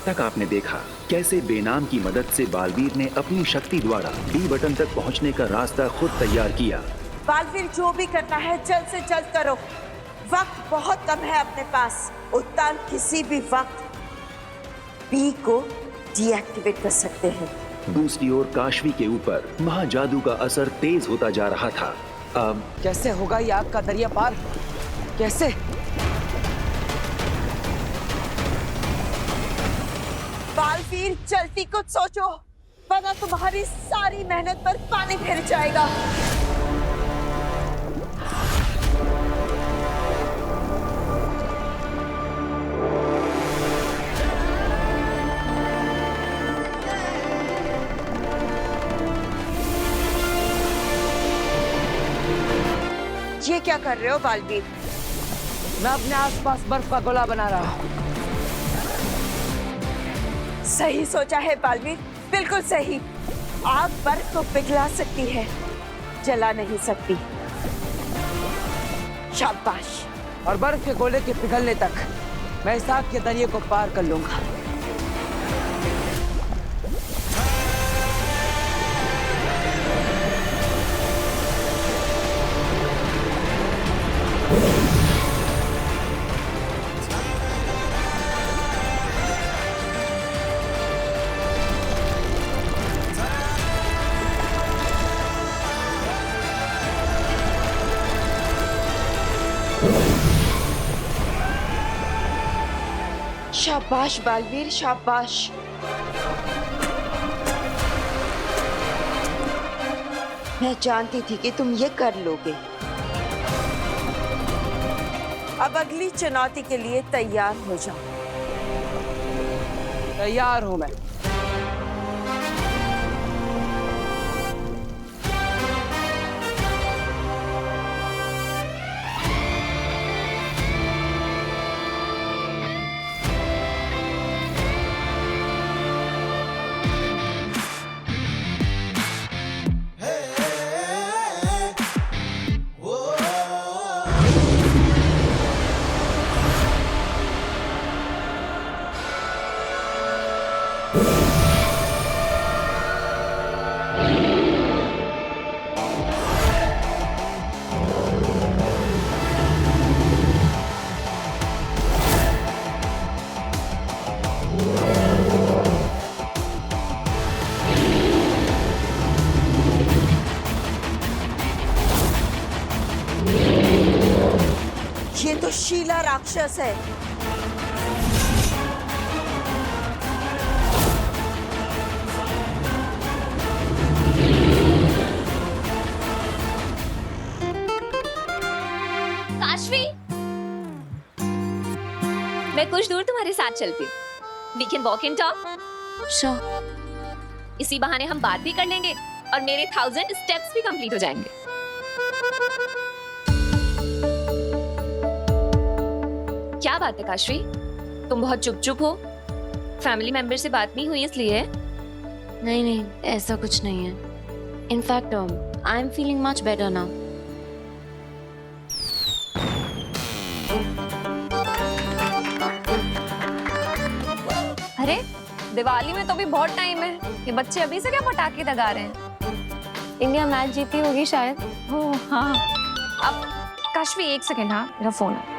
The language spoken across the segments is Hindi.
अब तक आपने देखा कैसे बेनाम की मदद से बालवीर ने अपनी शक्ति द्वारा डी बटन तक पहुंचने का रास्ता खुद तैयार किया। बालवीर, जो भी करना है जल्द से जल्द करो, वक्त बहुत कम है अपने पास। उत्तान किसी भी वक्त बी को डीएक्टिवेट कर सकते हैं। दूसरी ओर काशवी के ऊपर महाजादू का असर तेज होता जा रहा था। अब कैसे होगा ये आग का दरिया पार? कैसे? बालवीर, जल्दी कुछ सोचो, वरना तुम्हारी सारी मेहनत पर पानी फिर जाएगा। ये क्या कर रहे हो बालवीर? मैं अपने आसपास बर्फ का गोला बना रहा हूँ। सही सोचा है बालवीर, बिल्कुल सही। आग बर्फ को पिघला सकती है, जला नहीं सकती। शाबाश। और बर्फ के गोले के पिघलने तक मैं इस आग के दरिये को पार कर लूंगा। शाबाश बालवीर, शाबाश। मैं जानती थी कि तुम ये कर लोगे। अब अगली चुनौती के लिए तैयार हो जाओ। तैयार हूं मैं। ये तो शीला राक्षस है। काशवी, मैं कुछ दूर तुम्हारे साथ चलती हूँ। We can walk and talk. Sure. इसी बहाने हम बात भी कर लेंगे और मेरे 1000 स्टेप्स भी कंप्लीट हो जाएंगे। क्या बात है काशवी, तुम बहुत चुप चुप हो? फैमिली मेंबर से बात नहीं हुई इसलिए? नहीं नहीं, ऐसा कुछ नहीं है। In fact I am feeling much better now. अरे दिवाली में तो भी बहुत टाइम है, ये बच्चे अभी से क्या पटाखे दगा रहे हैं? इंडिया मैच जीती होगी शायद। ओह हाँ। अब काशवी एक सेकेंड, हाँ मेरा फोन है।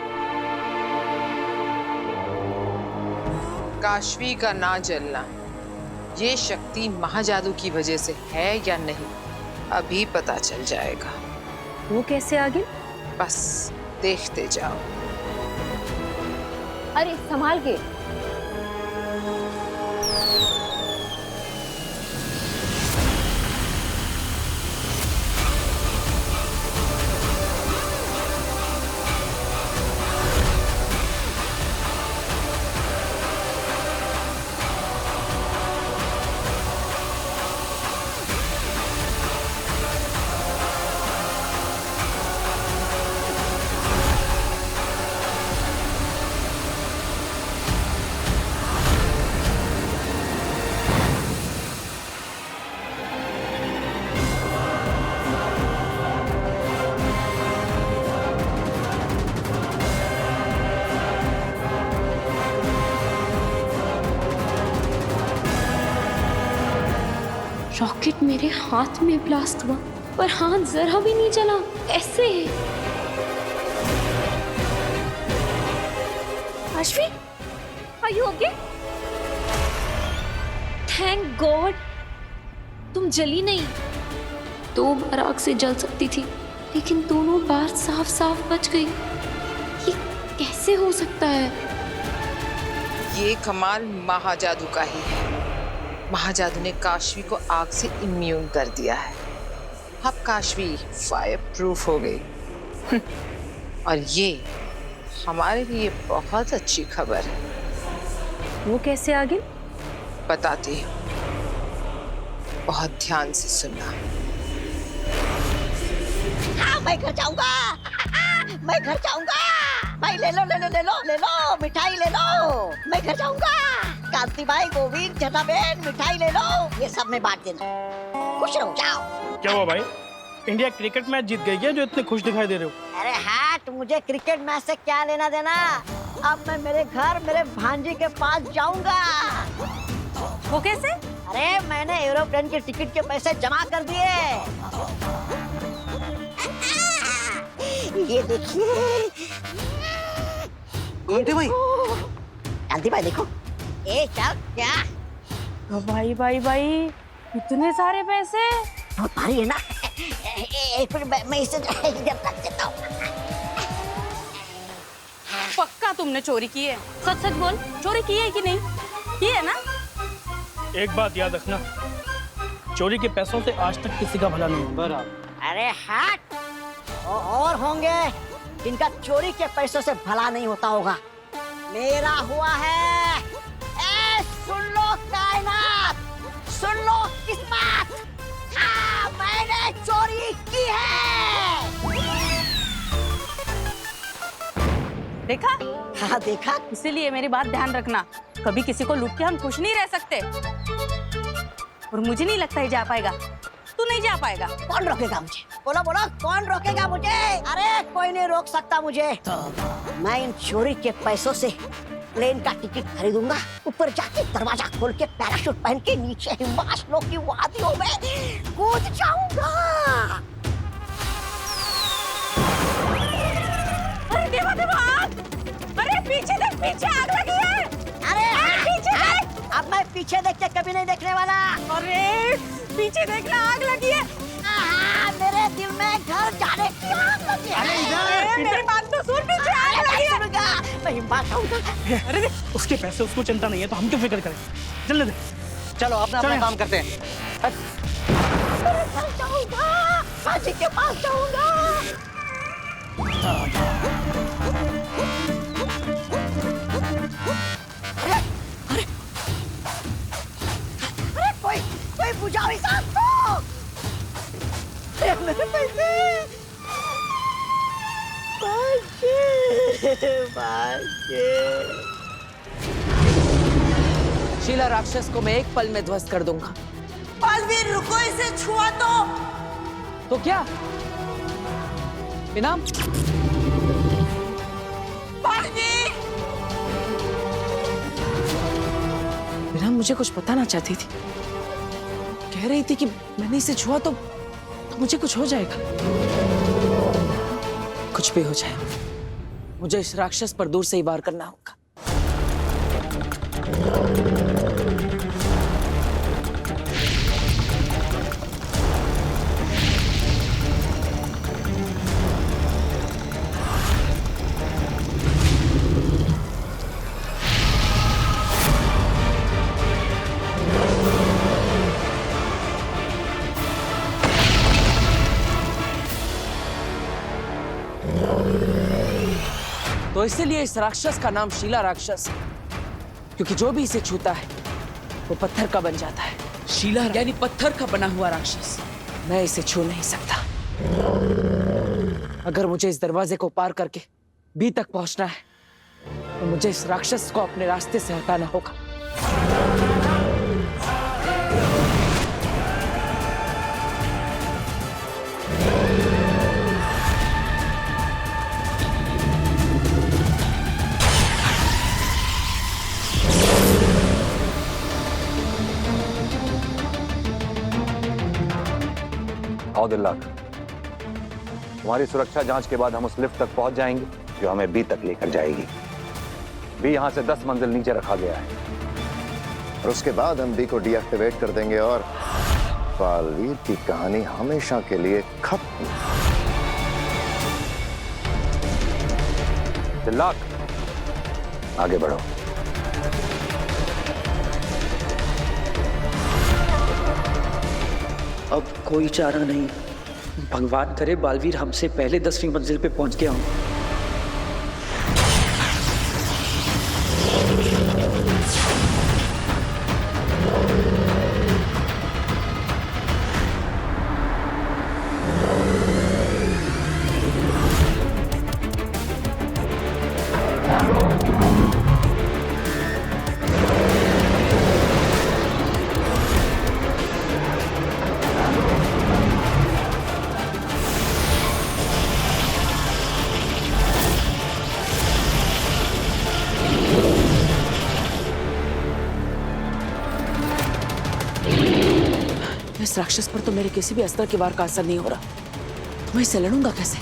काशवी का ना जलना, ये शक्ति महाजादू की वजह से है या नहीं, अभी पता चल जाएगा। वो कैसे आ गई? बस देखते जाओ। अरे संभाल के। रॉकेट मेरे हाथ में ब्लास्ट हुआ पर हाथ जरा भी नहीं चला। ऐसे Ashvi, are you okay? Thank God तुम जली नहीं। 2 बार आग से जल सकती थी लेकिन दोनों बार साफ साफ बच गई। ये कैसे हो सकता है? ये कमाल महाजादू का ही है। महाजादू ने काशवी को आग से इम्यून कर दिया है। अब काशवी फायर प्रूफ हो गई। और ये हमारे लिए बहुत अच्छी खबर है। वो कैसे आ गई? बताती हूँ, बहुत ध्यान से सुनना। हाँ, मैं घर जाऊंगा। मैं घर जाऊंगा। भाई ले लो ले लो ले लो ले लो, मिठाई ले लो। मैं घर जाऊंगा। कांति भाई, गोविंद, जनाबेन, मिठाई ले लो। ये सब में बांट देना। खुश रहो, जाओ। क्या हुआ भाई? इंडिया क्रिकेट मैच जीत गई क्या जो इतने खुश दिखाई दे रहे हो? अरे हाँ, तो मुझे क्रिकेट मैच से क्या लेना देना। अब मैं मेरे घर मेरे भांजी के पास जाऊंगा। वो कैसे? अरे मैंने एरोप्लेन की टिकट के पैसे जमा कर दिए। ये देखिए। कांति भाई, कांति भाई देखो। ए चल क्या? भाई भाई भाई, इतने सारे पैसे। बहुत भारी है ना। एक मिनट, मैं इसे इधर रख देता हूँ। पक्का तुमने चोरी की है? सच सच बोल, चोरी की है कि नहीं? की है ना? एक बात याद रखना, चोरी के पैसों से आज तक किसी का भला नहीं हुआ। अरे हट, और होंगे जिनका चोरी के पैसों से भला नहीं होता होगा। मेरा हुआ है। ए, सुन लो कायनात, सुन लो किस्मत। हाँ, मैंने चोरी की है। देखा? हाँ देखा। इसीलिए मेरी बात ध्यान रखना, कभी किसी को लूट के हम खुश नहीं रह सकते। और मुझे नहीं लगता है जा पाएगा। तू नहीं जा पाएगा। कौन रोकेगा मुझे? बोलो बोलो, कौन रोकेगा मुझे? अरे कोई नहीं रोक सकता मुझे। मैं इन चोरी के पैसों से प्लेन का टिकट खरीदूंगा, ऊपर जाके दरवाजा खोल के पैराशूट पहन के नीचे हिमाचलों की वादियों में कूद जाऊंगा। अरे देवा देवा, आग! अरे पीछे देख, पीछे आग लगी है। अरे पीछे देख। अब मैं पीछे देख के कभी नहीं देखने वाला। अरे पीछे देखना, आग लगी है। मेरे दिल में घर जाने की आग लगी है। अरे मेरी बात तो सुन, पीछे आग लगी है। मैं हिम्मत आऊंगा। अरे उसके पैसे उसको चिंता नहीं है तो हम क्यों फिक्र करें? चलने दे। चलो अपना अपना काम करते हैं। घर जाऊंगा, फांसी के पास जाऊंगा। अरे अरे अरे कोई बुझाओ इस आग को। मेरे पैसे। शीला राक्षस को मैं एक पल में ध्वस्त कर दूंगा। बलवीर रुको, इसे छुआ तो क्या इनाम? इनाम मुझे कुछ बताना चाहती थी। कह रही थी कि मैंने इसे छुआ तो मुझे कुछ हो जाएगा। कुछ भी हो जाए, मुझे इस राक्षस पर दूर से ही वार करना होगा। तो इसीलिए इस राक्षस का नाम शीला राक्षस है, क्योंकि जो भी इसे छूता है वो पत्थर का बन जाता है। शीला यानी पत्थर का बना हुआ राक्षस। मैं इसे छू नहीं सकता। अगर मुझे इस दरवाजे को पार करके बी तक पहुंचना है तो मुझे इस राक्षस को अपने रास्ते से हटाना होगा। आओ दिल्लाक, तुम्हारी सुरक्षा जांच के बाद हम उस लिफ्ट तक पहुंच जाएंगे जो हमें बी तक लेकर जाएगी। बी यहां से 10 मंजिल नीचे रखा गया है और उसके बाद हम बी को डीएक्टिवेट कर देंगे और बालवीर की कहानी हमेशा के लिए खत्म। दिल्लाक, आगे बढ़ो। अब कोई चारा नहीं। भगवान करे बालवीर हमसे पहले 10वीं मंजिल पे पहुंच गया हूं। इस राक्षस पर तो मेरे किसी भी अस्त्र के वार का असर नहीं हो रहा। तो मैं इससे लड़ूंगा कैसे?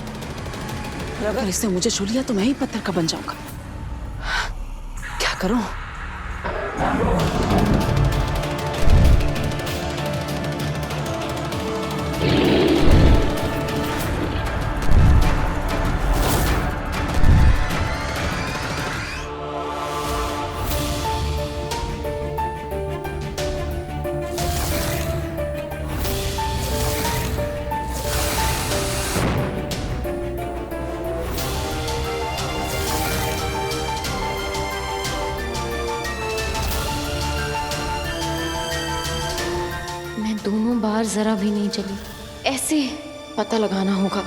अगर इसने मुझे छू लिया तो मैं ही पत्थर का बन जाऊंगा। क्या करूं? दोनों बार जरा भी नहीं चली। ऐसे पता लगाना होगा।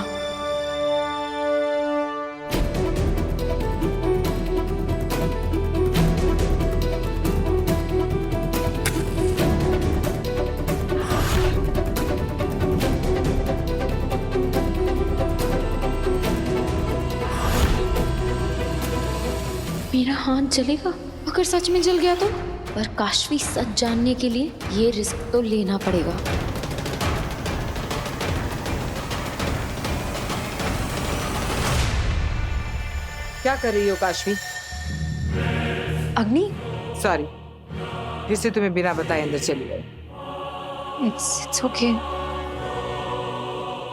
मेरा हाथ जलेगा अगर सच में जल गया तो। पर काशवी सच जानने के लिए ये रिस्क तो लेना पड़ेगा। क्या कर रही हो काशवी? अग्नि, सॉरी, फिर से तुम्हें बिना बताए अंदर चली गई। It's okay.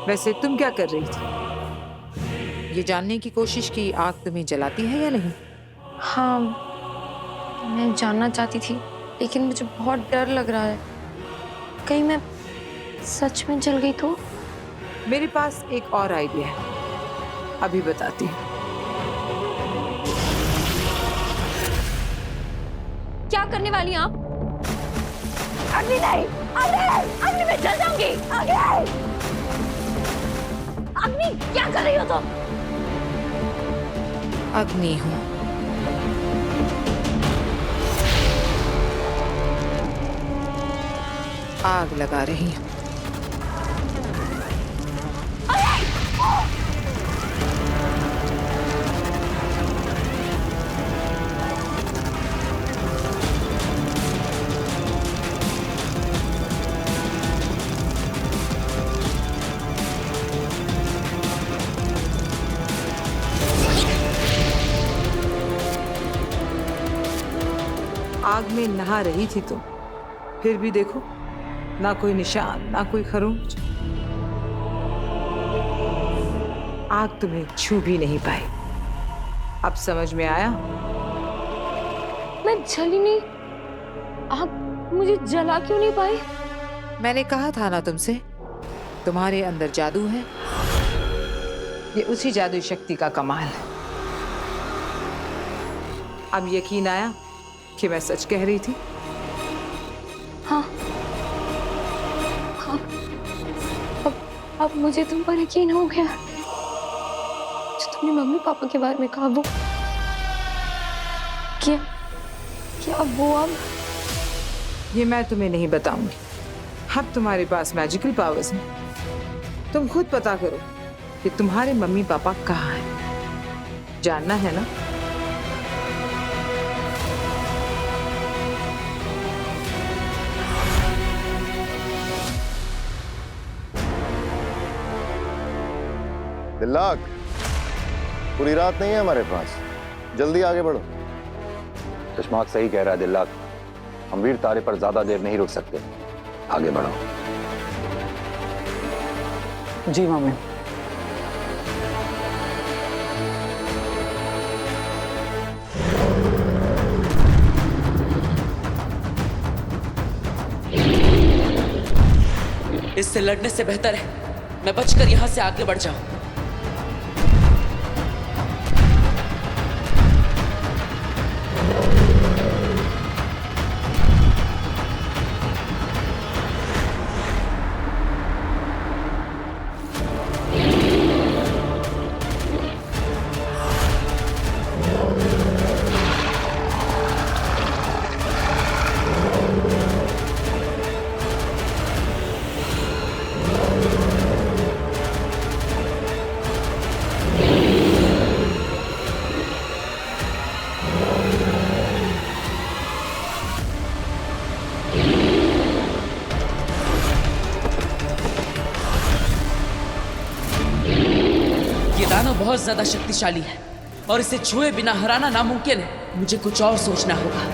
वैसे तुम क्या कर रही थी? ये जानने की कोशिश की आग तुम्हें जलाती है या नहीं? हाँ, मैं जानना चाहती थी, लेकिन मुझे बहुत डर लग रहा है। कहीं मैं सच में जल गई तो? मेरे पास एक और आइडिया है, अभी बताती हूँ। क्या करने वाली आप? अग्नि नहीं, अग्नि, अग्नि मैं जल जाऊंगी। अग्नि, अग्नि क्या कर रही हो तुम? अग्नि हूँ। आग लगा रही हूँ। आग में नहा रही थी तुम, फिर भी देखो, ना कोई निशान, ना कोई खरोंच। आग तुम्हें छू भी नहीं पाई। अब समझ में आया? मैं जली नहीं। आप मुझे जला क्यों नहीं पाए? मैंने कहा था ना तुमसे, तुम्हारे अंदर जादू है। ये उसी जादुई शक्ति का कमाल है। अब यकीन आया कि मैं सच कह रही थी? हाँ, अब मुझे तुम पर यकीन हो गया। जो तुमने मम्मी पापा के बारे में कहा वो क्या वो अब? ये मैं तुम्हें नहीं बताऊंगी। अब तुम्हारे पास मैजिकल पावर्स हैं। तुम खुद पता करो कि तुम्हारे मम्मी पापा कहाँ हैं। जानना है ना? दिल्लाक, पूरी रात नहीं है हमारे पास, जल्दी आगे बढ़ो। चश्माक सही कह रहा है दिल्लाक, हम वीर तारे पर ज्यादा देर नहीं रुक सकते, आगे बढ़ो। जी मामे। इससे लड़ने से बेहतर है मैं बचकर यहां से आगे बढ़ जाऊं। दानव बहुत ज्यादा शक्तिशाली है और इसे छुए बिना हराना नामुमकिन है। मुझे कुछ और सोचना होगा।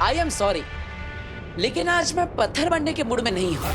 आई एम सॉरी, लेकिन आज मैं पत्थर बनने के मूड में नहीं हूं।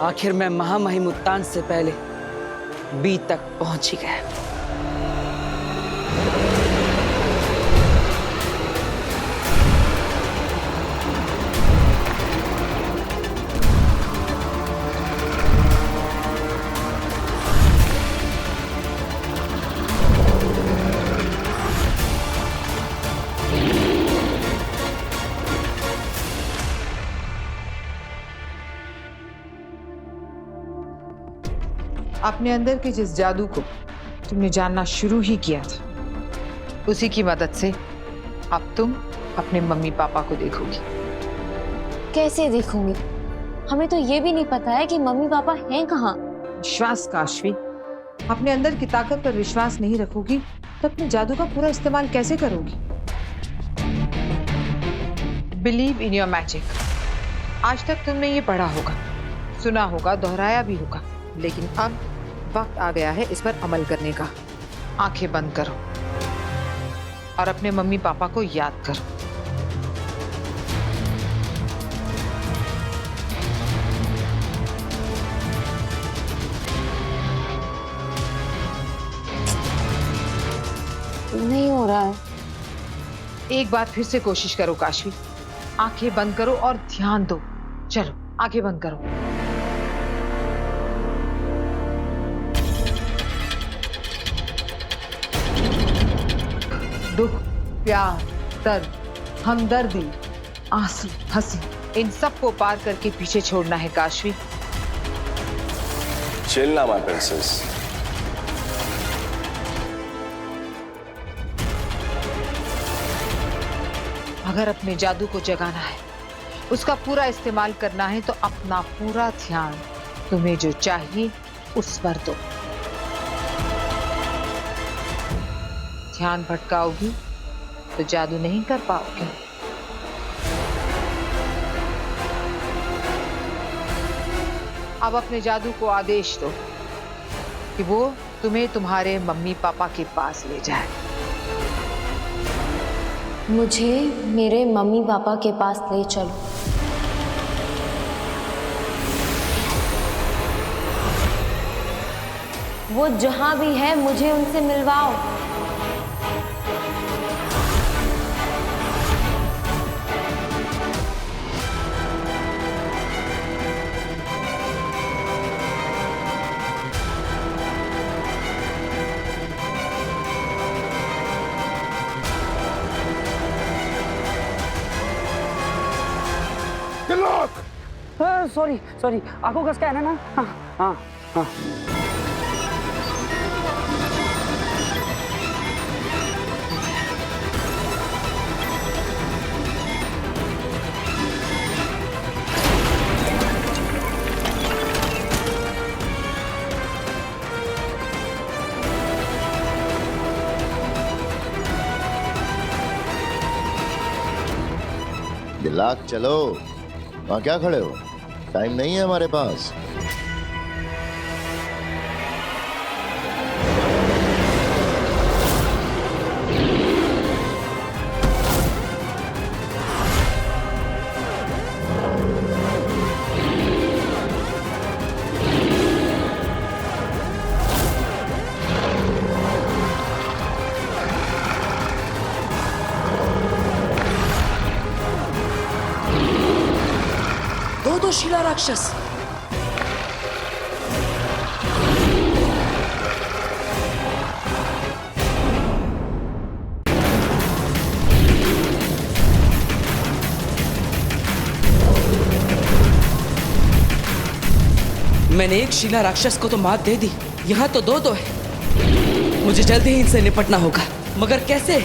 आखिर मैं महामहिम उत्तान से पहले बी तक पहुंच ही गया। अपने अंदर के जिस जादू को तुमने जानना शुरू ही किया था, उसी की मदद से अब तुम अपने मम्मी पापा को देखोगी। कैसे देखूंगी? हमें तो ये भी नहीं पता है कि मम्मी पापा हैं कहाँ। विश्वास काशवी, अपने अंदर की ताकत पर विश्वास नहीं रखोगी तो अपने जादू का पूरा इस्तेमाल कैसे करोगी? Believe in your magic. आज तक तुमने ये पढ़ा होगा, सुना होगा, दोहराया भी होगा, लेकिन अब वक्त आ गया है इस पर अमल करने का। आंखें बंद करो और अपने मम्मी पापा को याद करो। नहीं हो रहा है। एक बार फिर से कोशिश करो काशवी। आंखें बंद करो और ध्यान दो। चलो आंखें बंद करो। दुख, प्यार, दर्द, हमदर्दी, आंसू, हंसी, इन सब को पार करके पीछे छोड़ना है Kashvi. Chill now, my princess. अगर अपने जादू को जगाना है, उसका पूरा इस्तेमाल करना है, तो अपना पूरा ध्यान तुम्हें जो चाहिए उस पर दो। ध्यान भटकाओगी तो जादू नहीं कर पाओगे। अब अपने जादू को आदेश दो कि वो तुम्हें तुम्हारे मम्मी पापा के पास ले जाए। मुझे मेरे मम्मी पापा के पास ले चलो। वो जहां भी है मुझे उनसे मिलवाओ। सॉरी सॉरी, आंखों का स्कैन है ना? हाँ हाँ हाँ। दिलाक चलो, वहां क्या खड़े हो? टाइम नहीं है हमारे पास। दो शिला राक्षस। मैंने एक शिला राक्षस को तो मात दे दी, यहाँ तो दो है। मुझे जल्दी ही इनसे निपटना होगा, मगर कैसे?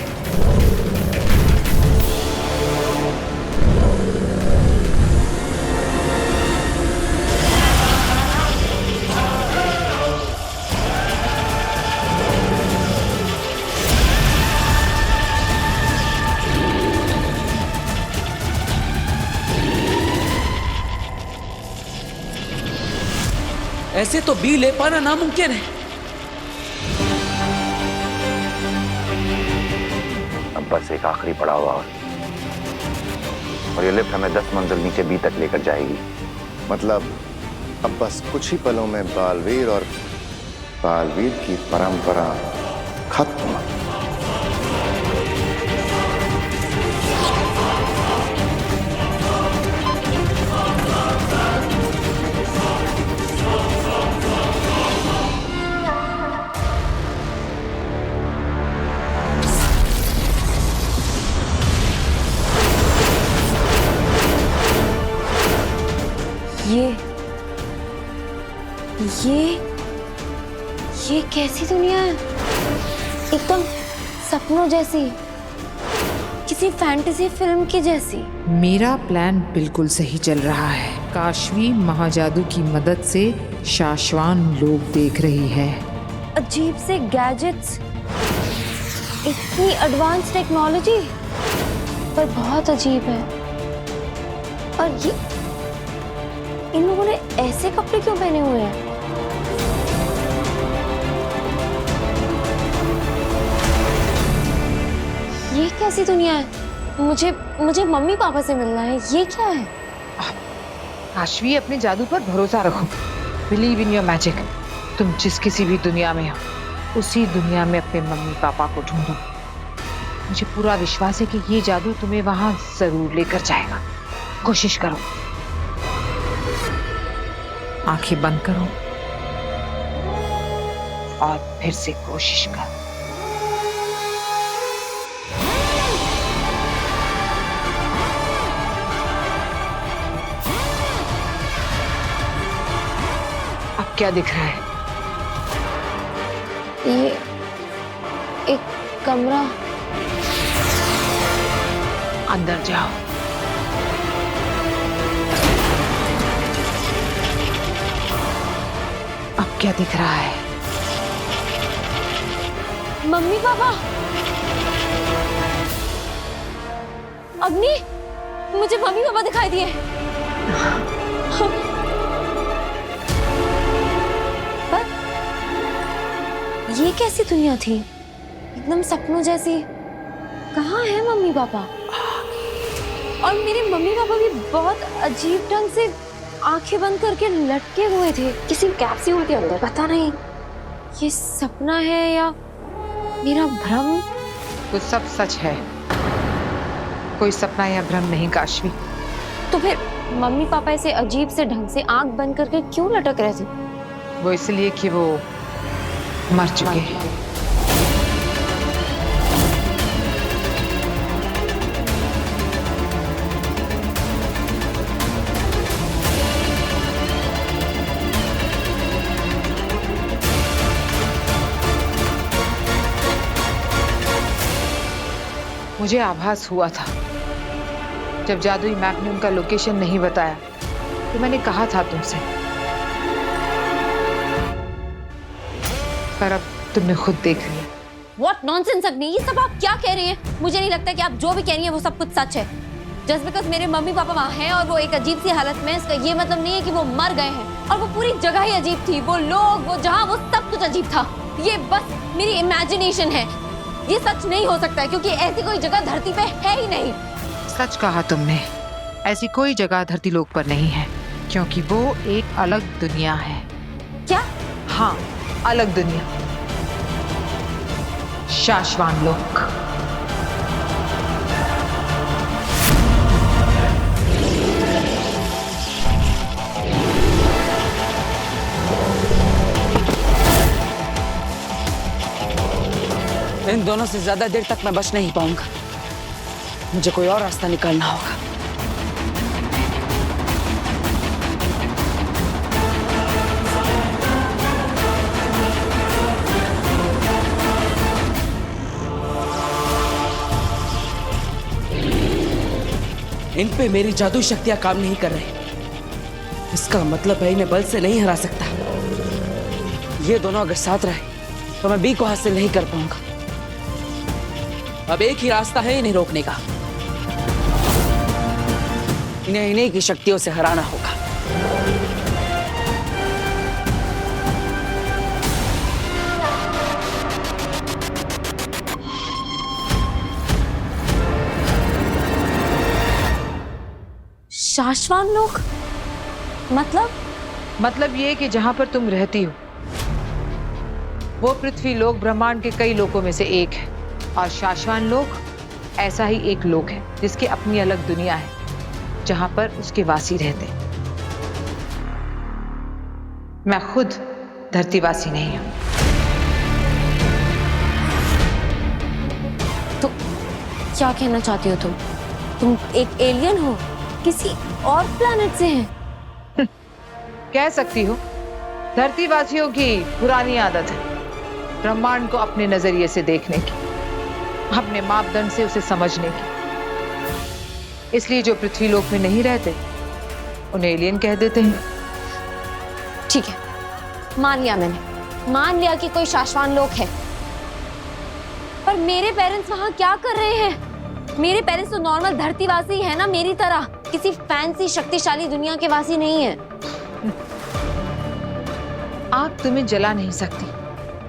ऐसे तो बी ले पाना नामुमकिन है। अब बस एक आखिरी पड़ाव और ये लिफ्ट हमें 10 मंजिल नीचे बी तक लेकर जाएगी। मतलब अब बस कुछ ही पलों में बालवीर और बालवीर की परंपरा खत्म। ये कैसी दुनिया है? एकदम सपनों जैसी, किसी फैंटेसी फिल्म की जैसी। मेरा प्लान बिल्कुल सही चल रहा है। काशवी महाजादू की मदद से शाश्वान लोग देख रही है। अजीब से गैजेट्स, इतनी एडवांस टेक्नोलॉजी, पर बहुत अजीब है। और ये इन लोगों ने ऐसे कपड़े क्यों पहने हुए हैं? ये कैसी दुनिया है? मुझे मम्मी पापा से मिलना है। ये क्या है? काशवी, अपने जादू पर भरोसा रखो। Believe in your magic. तुम जिस किसी भी दुनिया में हो, उसी दुनिया में अपने मम्मी पापा को ढूंढो। मुझे पूरा विश्वास है कि ये जादू तुम्हें वहां जरूर लेकर जाएगा। कोशिश करो। आंखें बंद करो और फिर से कोशिश करो। अब क्या दिख रहा है? ये एक कमरा। अंदर जाओ। अब क्या दिख रहा है? Mummy papa. अग्नि, मुझे मम्मी पापा दिखाई दिए। कैसी दुनिया थी, एकदम सपनों जैसी। कहाँ है मम्मी पापा? और मेरे मम्मी पापा भी बहुत अजीब ढंग से आंखें बंद करके लटके हुए थे किसी कैप्सूल के अंदर। पता नहीं ये सपना है या मेरा भ्रम। वो सब सच है, कोई सपना या भ्रम नहीं काशवी। तो फिर मम्मी पापा ऐसे अजीब से ढंग से आंख बंद करके क्यों लटक रहे थे? वो इसलिए कि वो मर चुके हैं। मुझे आभास हुआ था जब जादुई मैप ने उनका लोकेशन नहीं बताया, तो मैंने कहा था तुमसे, पर अब तुमने खुद देख लिया। What nonsense अग्नि, ये सब आप क्या कह रही हैं? मुझे नहीं लगता कि आप जो भी कह रही हैं वो सब कुछ सच है। Just because मेरे मम्मी पापा वहाँ हैं और वो एक अजीब सी हालत में, इसका ये मतलब नहीं है कि वो मर गए हैं। और वो पूरी जगह ही अजीब थी, वो लोग, वो जहाँ, वो सब कुछ अजीब था। ये बस मेरी इमेजिनेशन है, ये सच नहीं हो सकता है, क्योंकि ऐसी कोई जगह धरती पे है ही नहीं। सच कहा तुमने, ऐसी कोई जगह धरती लोक पर नहीं है, क्योंकि वो एक अलग दुनिया है। क्या? हाँ, अलग दुनिया, शाश्वान लोक। इन दोनों से ज्यादा देर तक मैं बच नहीं पाऊंगा, मुझे कोई और रास्ता निकालना होगा। इन पे मेरी जादू शक्तियां काम नहीं कर रही, इसका मतलब है इन्हें बल से नहीं हरा सकता। ये दोनों अगर साथ रहे तो मैं बी को हासिल नहीं कर पाऊंगा। अब एक ही रास्ता है इन्हें रोकने का, इन्हें इन्हीं की शक्तियों से हराना होगा। शाश्वान लोक मतलब ये कि जहां पर तुम रहती हो वो पृथ्वी लोक ब्रह्मांड के कई लोकों में से एक है, और शाश्वान लोक ऐसा ही एक लोक है जिसकी अपनी अलग दुनिया है, जहां पर उसके वासी रहते। मैं खुद धरतीवासी नहीं हूं। तो क्या कहना चाहती हो तुम एक एलियन हो, किसी और प्लैनेट से हैं? कह सकती हो, धरतीवासियों की पुरानी आदत है ब्रह्मांड को अपने नजरिए से देखने की, अपने मापदंड से उसे समझने की। इसलिए जो पृथ्वी लोक में नहीं रहते उन्हें एलियन कह देते हैं। ठीक है, मान लिया मैंने, मान लिया कि कोई शाश्वान लोक है, पर मेरे पेरेंट्स वहां क्या कर रहे हैं? मेरे पेरेंट्स तो नॉर्मल धरतीवासी है ना, मेरी तरह, किसी फैंसी शक्तिशाली दुनिया के वासी नहीं है। आग तुम्हें जला नहीं सकती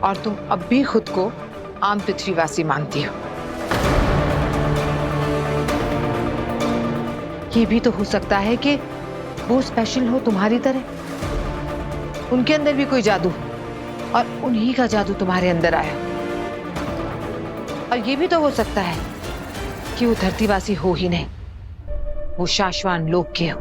और तुम अब भी खुद को आम पृथ्वीवासी मानती हो। ये भी तो हो सकता है कि वो स्पेशल हो तुम्हारी तरह, उनके अंदर भी कोई जादू और उन्हीं का जादू तुम्हारे अंदर आया। और ये भी तो हो सकता है कि वो धरतीवासी हो ही नहीं, वो शाश्वान लोक के हो।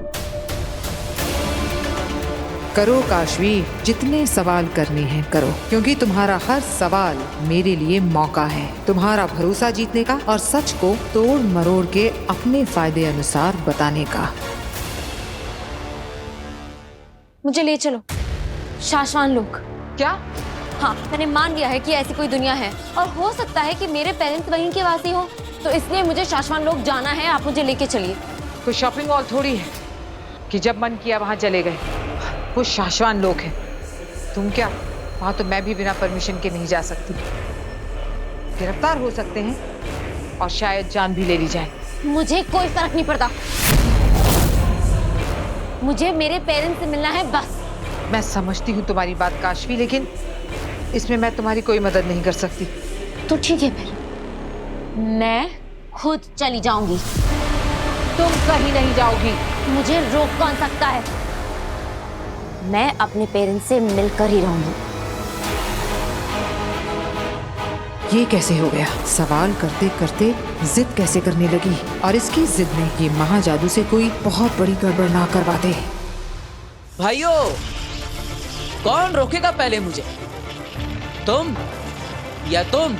करो काशवी, जितने सवाल करने हैं करो, क्योंकि तुम्हारा हर सवाल मेरे लिए मौका है तुम्हारा भरोसा जीतने का और सच को तोड़ मरोड़ के अपने फायदे अनुसार बताने का। मुझे ले चलो शाश्वान लोक। क्या? हाँ, मैंने मान लिया है कि ऐसी कोई दुनिया है और हो सकता है कि मेरे पेरेंट्स वहीं के वासी हो, तो इसलिए मुझे शाश्वान लोक जाना है। आप मुझे लेके चलिए। कोई शॉपिंग मॉल थोड़ी है कि जब मन किया वहां चले गए, वो शाश्वान लोक है। तुम क्या, वहां तो मैं भी बिना परमिशन के नहीं जा सकती। गिरफ्तार हो सकते हैं और शायद जान भी ले ली जाए। मुझे कोई फर्क नहीं पड़ता, मुझे मेरे पेरेंट्स से मिलना है बस। मैं समझती हूँ तुम्हारी बात काशवी, लेकिन इसमें मैं तुम्हारी कोई मदद नहीं कर सकती। तो ठीक है फिर, मैं खुद चली जाऊंगी। तुम कहीं नहीं जाओगी। मुझे रोक कौन सकता है? मैं अपने पेरेंट्स से मिलकर ही रहूंगी। ये कैसे हो गया? सवाल करते करते जिद कैसे करने लगी, और इसकी जिद में ये महाजादू से कोई बहुत बड़ी गड़बड़ ना करवा दे। भाइयों, कौन रोकेगा पहले मुझे? तुम या तुम?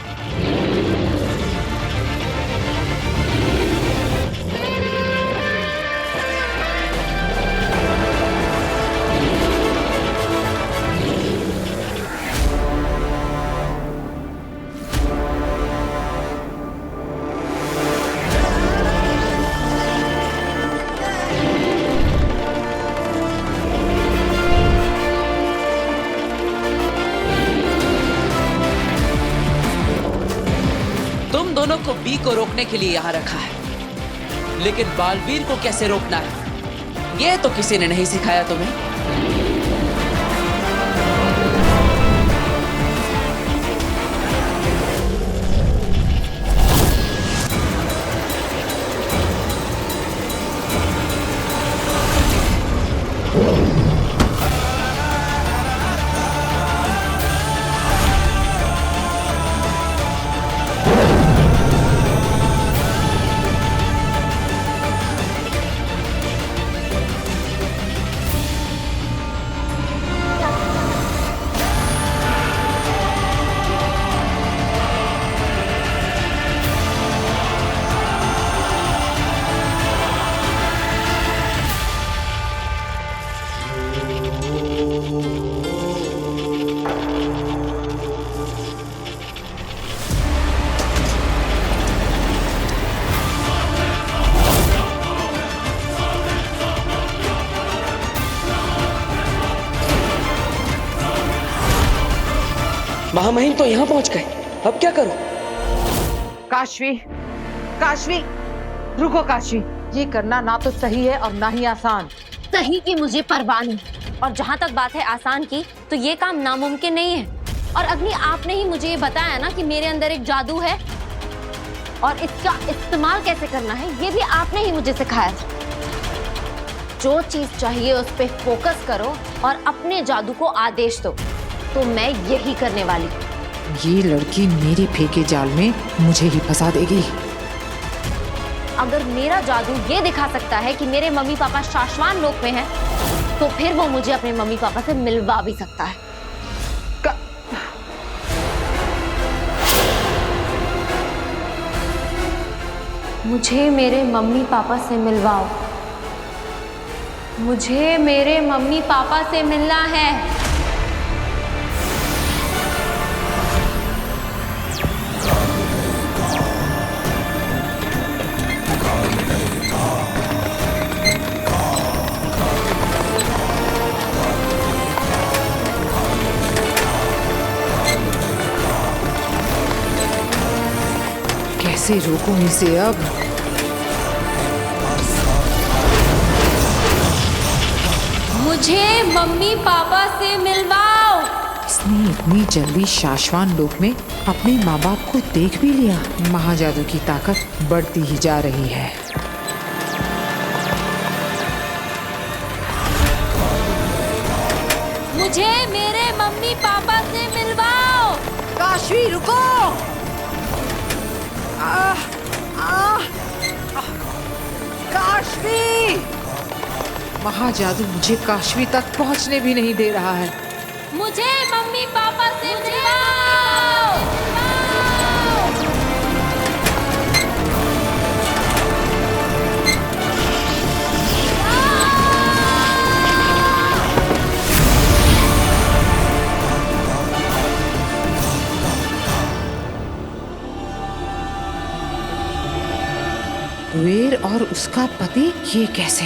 तुम दोनों को बी को रोकने के लिए यहाँ रखा है, लेकिन बालवीर को कैसे रोकना है ये तो किसी ने नहीं सिखाया तुम्हें। महामहिम तो यहाँ पहुंच गए, अब क्या करूं? काशवी, काशवी, रुको काशवी। ये करना ना तो सही है और ना ही आसान। सही की मुझे परवाह नहीं, और जहाँ तक बात है आसान की, तो ये काम नामुमकिन नहीं है। और अग्नि, आपने ही मुझे ये बताया ना कि मेरे अंदर एक जादू है, और इसका इस्तेमाल कैसे करना है ये भी आपने ही मुझे सिखाया। जो चीज चाहिए उस पे फोकस करो और अपने जादू को आदेश दो, तो मैं यही करने वाली। ये लड़की मेरे फेंके जाल में मुझे ही फंसा देगी। अगर मेरा जादू ये दिखा सकता है कि मेरे मम्मी पापा शाश्वान लोक में हैं, तो फिर वो मुझे अपने मम्मी पापा से मिलवा भी सकता है। मुझे मेरे मम्मी पापा से मिलवाओ। मुझे मेरे मम्मी पापा से मिलना है। कैसे रोकूं इसे अब? मुझे मम्मी पापा से मिलवाओ। इसने इतनी जल्दी शाश्वान लोक में अपने माँ बाप को देख भी लिया। महाजादू की ताकत बढ़ती ही जा रही है। मुझे मेरे मम्मी पापा से मिलवाओ। काशवी, रुको। काशवी! महाजादू मुझे काशवी तक पहुंचने भी नहीं दे रहा है। मुझे मम्मी पापा से मिलवाओ। कुबेर और उसका पति, ये कैसे?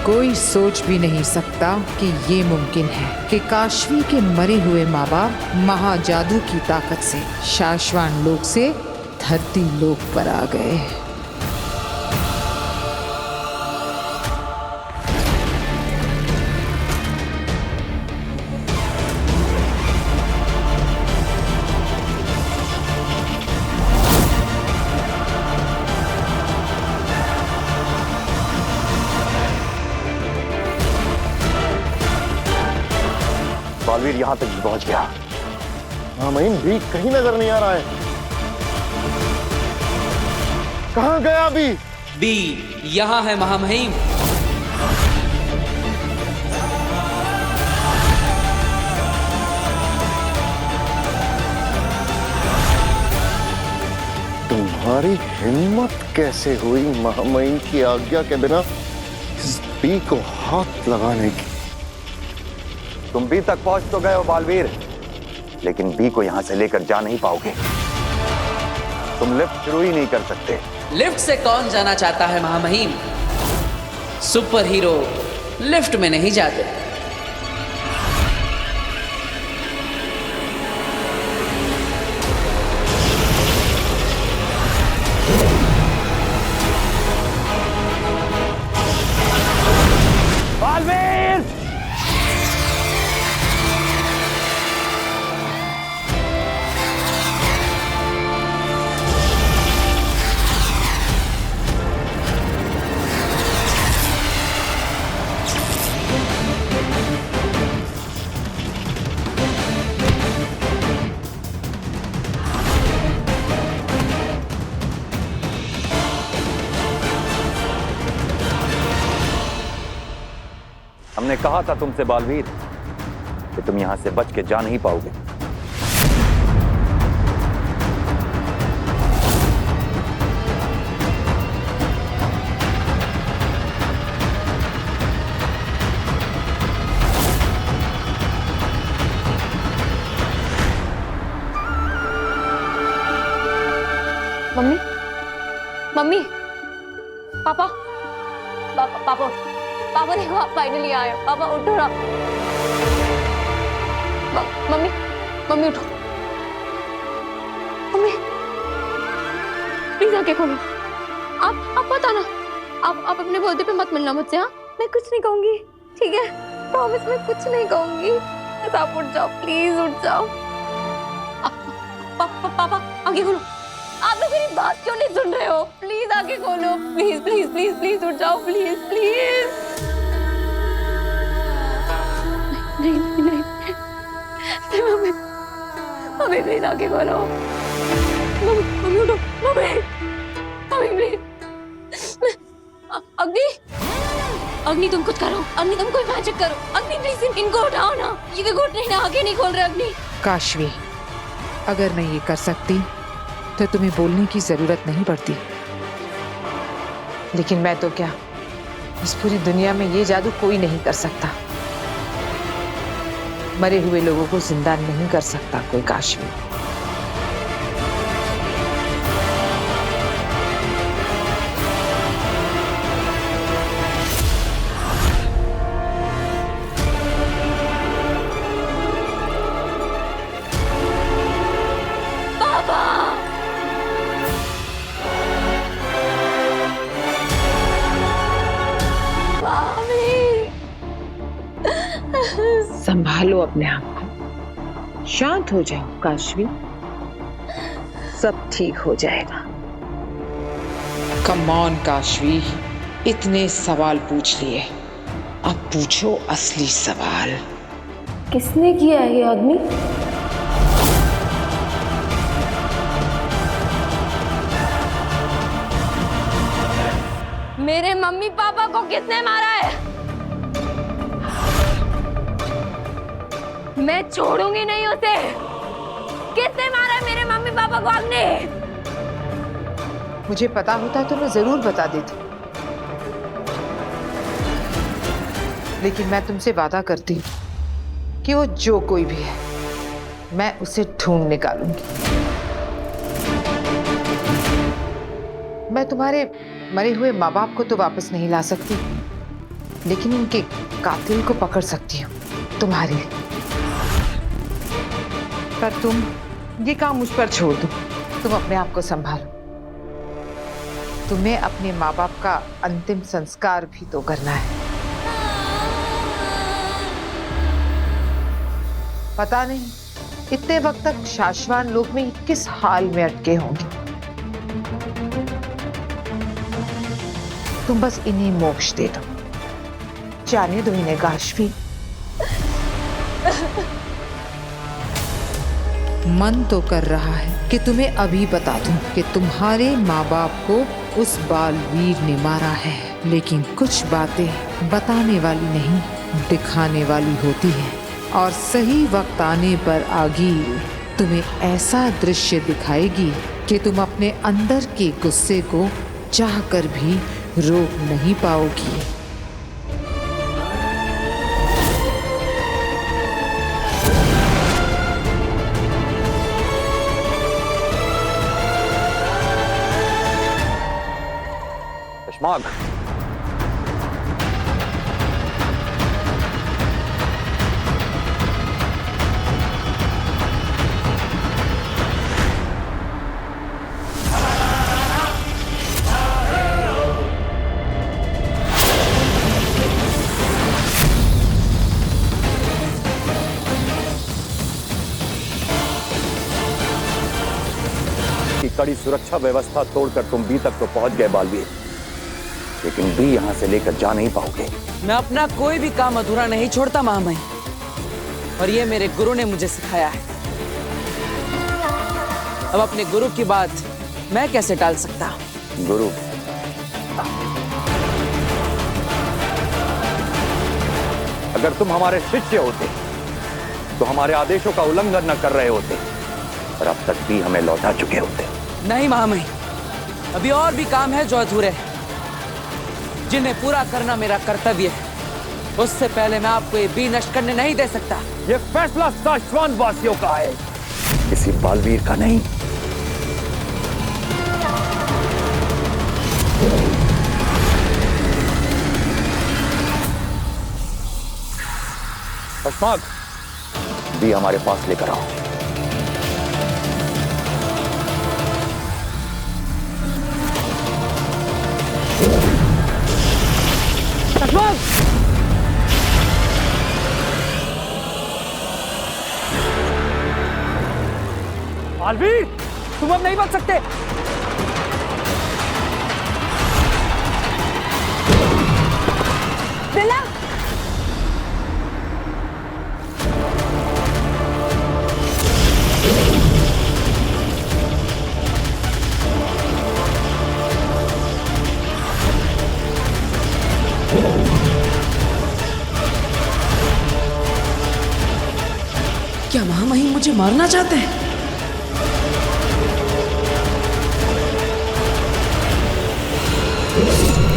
कोई सोच भी नहीं सकता कि ये मुमकिन है कि काशवी के मरे हुए माँ बाप महाजादू की ताकत से शाश्वान लोक से धरती लोक पर आ गए। बालवीर यहां तक भी पहुंच गया। महामहिम भी कहीं नजर नहीं आ रहा है। कहां गया भी? बी यहाँ है महामहिम। तुम्हारी हिम्मत कैसे हुई महामहिम की आज्ञा के बिना इस बी को हाथ लगाने की? तुम बी तक पहुंच तो गए हो बालवीर, लेकिन बी को यहां से लेकर जा नहीं पाओगे। तुम लिफ्ट शुरू ही नहीं कर सकते। लिफ्ट से कौन जाना चाहता है महामहिम? सुपर हीरो लिफ्ट में नहीं जाते। बालवीर! हमने कहा था तुमसे बालवीर कि तुम यहां से बच के जा नहीं पाओगे। मम्मी, मम्मी, पापा, पापा, पापा, पापा देखो आप फाइनली आए हो। पापा उठो ना। मम्मी, मम्मी उठो। मम्मी, प्लीज आंखें खोलो। आप पता ना, आप अपने बर्थडे पे मत मिलना मुझसे। हाँ, मैं कुछ नहीं कहूंगी, ठीक है? प्रॉमिस, मैं कुछ नहीं कहूंगी। बस आप उठ जाओ, प्लीज उठ जाओ। पापा आंखें खोलो। आप लोग मेरी बात क्यों नहीं सुन रहे हो? प्लीज आंखें खोलो, प्लीज प्लीज प्लीज प्लीज उठ जाओ, प्लीज प्लीज। नहीं नहीं नहीं, नहीं मम्मी, मम्मी प्लीज आंखें खोलो। मम्मी, मम्मी उठो, मम्मी, मम्मी प्लीज। अग्नि, अग्नि तुम कुछ करो। अग्नि तुम कोई मैजिक करो। अग्नि प्लीज इनको उठाओ ना। ये देखो उठ नहीं रहा, आंखें नहीं खोल रहे। अग्नि। काशवी, अगर मैं ये कर सकती तो तुम्हें बोलने की जरूरत नहीं पड़ती, लेकिन मैं तो क्या, इस पूरी दुनिया में ये जादू कोई नहीं कर सकता। मरे हुए लोगों को जिंदा नहीं कर सकता कोई काशवी। संभालो अपने आप को, शांत हो जाओ काशवी, सब ठीक हो जाएगा। कम ऑन काशवी, इतने सवाल पूछ लिए, अब पूछो असली सवाल। किसने किया है ये अग्नि? मेरे मम्मी पापा को किसने मारा है? मैं छोड़ूंगी नहीं उसे। किसने मारा मेरे मम्मी पापा को? अग्नि। मुझे पता होता तो मैं जरूर बता देती, लेकिन मैं तुमसे वादा करती हूँ कि वो जो कोई भी है, मैं उसे ढूंढ निकालूंगी। मैं तुम्हारे मरे हुए माँ बाप को तो वापस नहीं ला सकती, लेकिन उनके कातिल को पकड़ सकती हूँ तुम्हारे लिए। पर तुम ये काम मुझ पर छोड़ दो, तुम अपने आप को संभालो। तुम्हें अपने माँ बाप का अंतिम संस्कार भी तो करना है। पता नहीं इतने वक्त तक शाश्वान लोक में किस हाल में अटके होंगे। तुम बस इन्हें मोक्ष दे दो, जाने दो इन्हें काशवी। मन तो कर रहा है कि तुम्हें अभी बता दूं कि तुम्हारे माँ बाप को उस बालवीर ने मारा है, लेकिन कुछ बातें बताने वाली नहीं, दिखाने वाली होती है। और सही वक्त आने पर आगी तुम्हें ऐसा दृश्य दिखाएगी कि तुम अपने अंदर के गुस्से को चाहकर भी रोक नहीं पाओगी। कश्माग, की कड़ी सुरक्षा व्यवस्था तोड़कर तुम बी तक तो पहुंच गए बालवीर, लेकिन बी यहां से लेकर जा नहीं पाओगे। मैं अपना कोई भी काम अधूरा नहीं छोड़ता महामहिम, और ये मेरे गुरु ने मुझे सिखाया है। अब अपने गुरु की बात मैं कैसे टाल सकता? गुरु, अगर तुम हमारे शिष्य होते तो हमारे आदेशों का उल्लंघन न कर रहे होते, और अब तक भी हमें लौटा चुके होते। नहीं महामहिम, अभी और भी काम है जो अधूरे हैं, जिन्हें पूरा करना मेरा कर्तव्य है। उससे पहले मैं आपको ये बी नष्ट करने नहीं दे सकता। ये फैसला शाश्वान वासियों का है, किसी बालवीर का नहीं। कश्माग, बी हमारे पास लेकर आओ। बालवीर, तुम अब नहीं बच सकते। बिल्ला, क्या महामहिम मुझे मारना चाहते हैं? बिल्ला